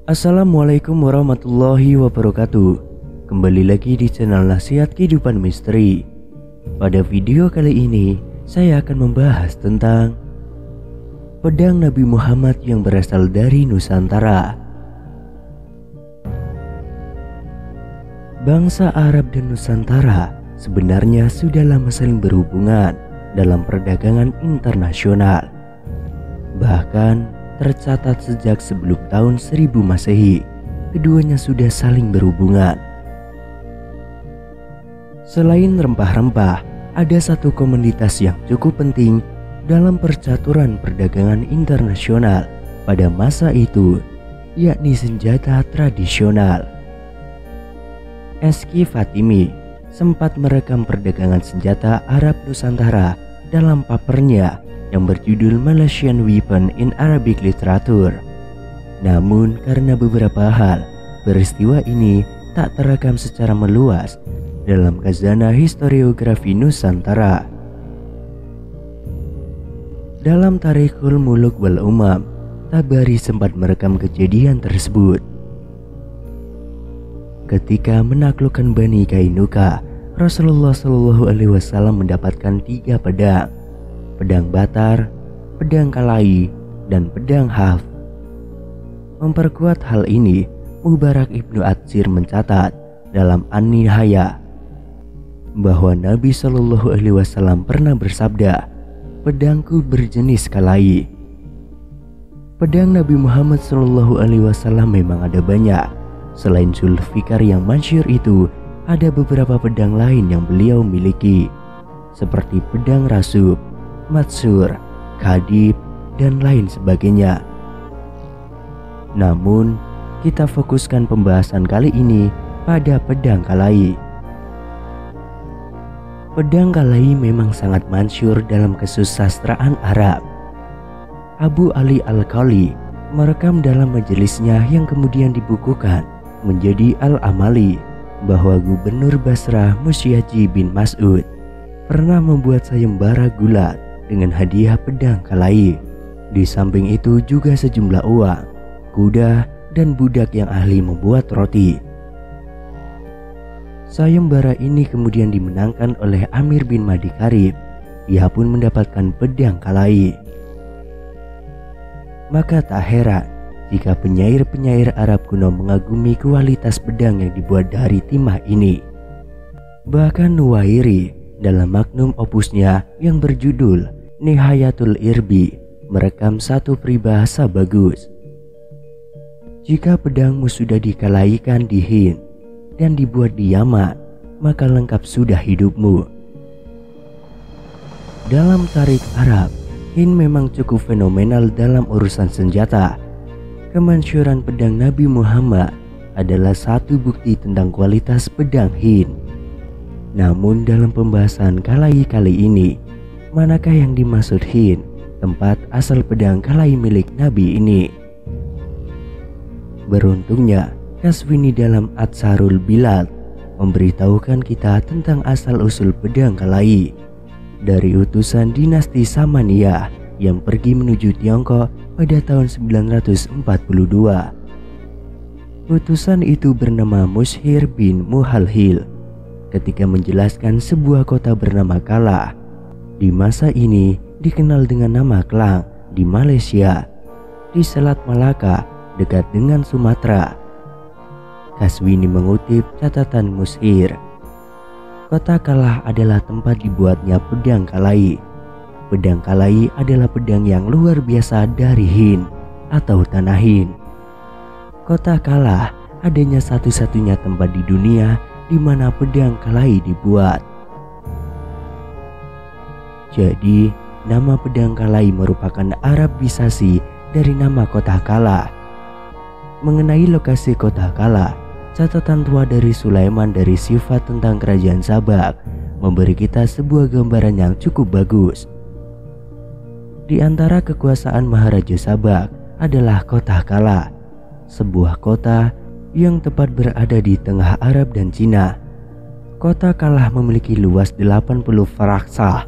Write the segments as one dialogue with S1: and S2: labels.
S1: Assalamualaikum warahmatullahi wabarakatuh. Kembali lagi di channel Nasihat Kehidupan Misteri. Pada video kali ini saya akan membahas tentang pedang Nabi Muhammad yang berasal dari Nusantara. Bangsa Arab dan Nusantara sebenarnya sudah lama saling berhubungan dalam perdagangan internasional. Bahkan tercatat sejak sebelum tahun 1000 Masehi, keduanya sudah saling berhubungan. Selain rempah-rempah, ada satu komoditas yang cukup penting dalam percaturan perdagangan internasional pada masa itu, yakni senjata tradisional. Eski Fatimi sempat merekam perdagangan senjata Arab Nusantara dalam papernya yang berjudul Malaysian Weapon in Arabic Literature. Namun karena beberapa hal, peristiwa ini tak terekam secara meluas dalam khazanah historiografi Nusantara. Dalam Tarikhul Muluk wal Umam, Tabari sempat merekam kejadian tersebut. Ketika menaklukkan Bani Kainuka, Rasulullah SAW mendapatkan 3 pedang: pedang Batar, pedang Kalai, dan pedang Haf. Memperkuat hal ini, Mubarak Ibnu Atsir mencatat dalam An-Nihaya bahwa Nabi SAW pernah bersabda, "Pedangku berjenis Kalai." Pedang Nabi Muhammad SAW memang ada banyak. Selain Zulfikar yang masyhur itu, ada beberapa pedang lain yang beliau miliki, seperti pedang Rasub, Matsur, Khadib, dan lain sebagainya. Namun, kita fokuskan pembahasan kali ini pada pedang Kalai. Pedang Kalai memang sangat masyhur dalam kesusastraan Arab. Abu Ali Al-Khali merekam dalam majelisnya yang kemudian dibukukan menjadi Al-Amali bahwa Gubernur Basrah Musyaji bin Mas'ud pernah membuat sayembara gulat dengan hadiah pedang Kalai. Di samping itu juga sejumlah uang, kuda, dan budak yang ahli membuat roti. Sayembara ini kemudian dimenangkan oleh Amir bin Madi Karib. Ia pun mendapatkan pedang Kalai. Maka tak heran jika penyair-penyair Arab kuno mengagumi kualitas pedang yang dibuat dari timah ini. Bahkan Nuwairi dalam magnum opusnya yang berjudul Nihayatul Irbi merekam satu peribahasa bagus. Jika pedangmu sudah dikalaikan di Hind dan dibuat di Yaman, maka lengkap sudah hidupmu. Dalam tarik Arab, Hind memang cukup fenomenal dalam urusan senjata. Kemasyhuran pedang Nabi Muhammad adalah satu bukti tentang kualitas pedang Hind. Namun dalam pembahasan Kalai kali ini, manakah yang dimaksud Hind, tempat asal pedang Kalai milik Nabi ini? Beruntungnya, Kaswini dalam Atsarul Bilad memberitahukan kita tentang asal-usul pedang Kalai dari utusan dinasti Samaniyah yang pergi menuju Tiongkok pada tahun 942. Utusan itu bernama Mushir bin Muhalhil. Ketika menjelaskan sebuah kota bernama Kalah, di masa ini dikenal dengan nama Klang di Malaysia, di Selat Malaka dekat dengan Sumatera. Kaswini mengutip catatan Mushir. Kota Kalah adalah tempat dibuatnya pedang Kalai. Pedang Kalai adalah pedang yang luar biasa dari Hind atau tanah Hind. Kota Kalah adanya satu-satunya tempat di dunia di mana pedang Kalai dibuat. Jadi, nama pedang Kalai merupakan Arabisasi dari nama kota Kalah. Mengenai lokasi kota Kalah, catatan tua dari Sulaiman dari Sifat tentang Kerajaan Sabak memberi kita sebuah gambaran yang cukup bagus. Di antara kekuasaan Maharaja Sabak adalah kota Kalah, sebuah kota yang tepat berada di tengah Arab dan Cina. Kota Kalah memiliki luas 80 faraksah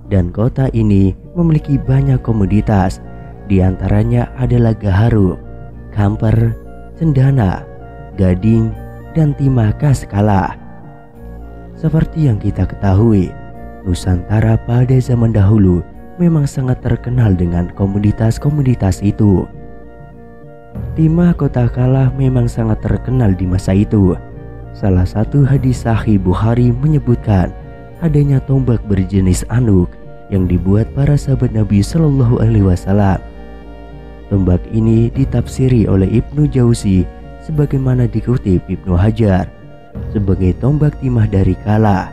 S1: dan kota ini memiliki banyak komoditas. Di antaranya adalah gaharu, kamper, cendana, gading, dan timah khas Kala. Seperti yang kita ketahui, Nusantara pada zaman dahulu memang sangat terkenal dengan komoditas-komoditas itu. Timah kota Kala memang sangat terkenal di masa itu. Salah satu hadis Sahih Bukhari menyebutkan adanya tombak berjenis anduk yang dibuat para sahabat Nabi Shallallahu Alaihi Wasallam. Tombak ini ditafsiri oleh Ibnu Jauzi sebagaimana dikutip Ibnu Hajar sebagai tombak timah dari Kala.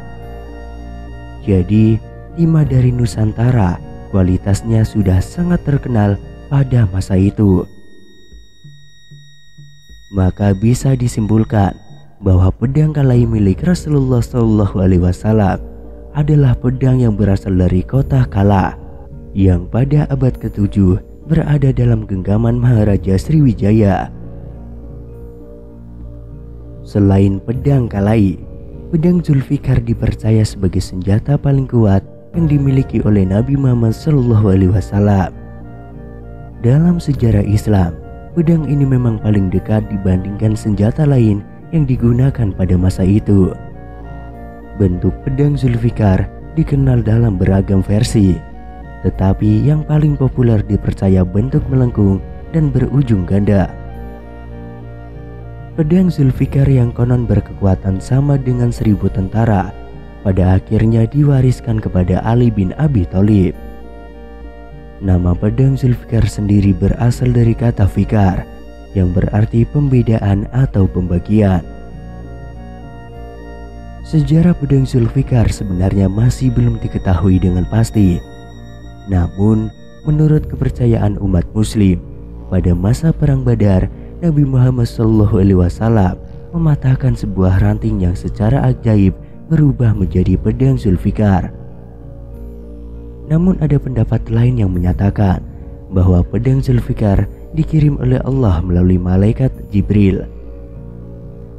S1: Jadi timah dari Nusantara kualitasnya sudah sangat terkenal pada masa itu. Maka bisa disimpulkan bahwa pedang Kalai milik Rasulullah Shallallahu Alaihi Wasallam adalah pedang yang berasal dari kota Kala yang pada abad ke-7 berada dalam genggaman Maharaja Sriwijaya. Selain pedang Kalai, pedang Zulfikar dipercaya sebagai senjata paling kuat yang dimiliki oleh Nabi Muhammad SAW. Dalam sejarah Islam, pedang ini memang paling dekat dibandingkan senjata lain yang digunakan pada masa itu. Bentuk pedang Zulfikar dikenal dalam beragam versi, tetapi yang paling populer dipercaya bentuk melengkung dan berujung ganda. Pedang Zulfikar yang konon berkekuatan sama dengan 1000 tentara pada akhirnya diwariskan kepada Ali bin Abi Thalib. Nama pedang Zulfikar sendiri berasal dari kata fikar yang berarti pembedaan atau pembagian. Sejarah pedang Zulfikar sebenarnya masih belum diketahui dengan pasti. Namun, menurut kepercayaan umat muslim, pada masa perang Badar, Nabi Muhammad SAW mematahkan sebuah ranting yang secara ajaib berubah menjadi pedang Zulfikar. Namun ada pendapat lain yang menyatakan bahwa pedang Zulfikar dikirim oleh Allah melalui malaikat Jibril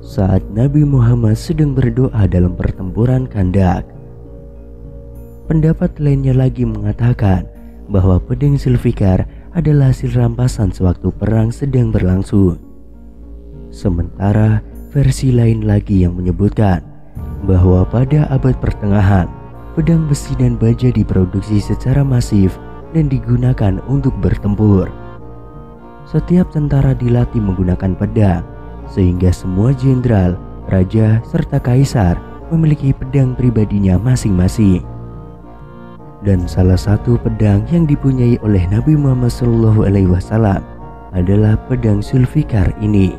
S1: saat Nabi Muhammad sedang berdoa dalam pertempuran Khandak. Pendapat lainnya lagi mengatakan bahwa pedang Zulfikar adalah hasil rampasan sewaktu perang sedang berlangsung. Sementara versi lain lagi yang menyebutkan bahwa pada abad pertengahan, pedang besi dan baja diproduksi secara masif dan digunakan untuk bertempur. Setiap tentara dilatih menggunakan pedang, sehingga semua jenderal, raja, serta kaisar memiliki pedang pribadinya masing-masing. Dan salah satu pedang yang dipunyai oleh Nabi Muhammad SAW adalah pedang Zulfikar ini.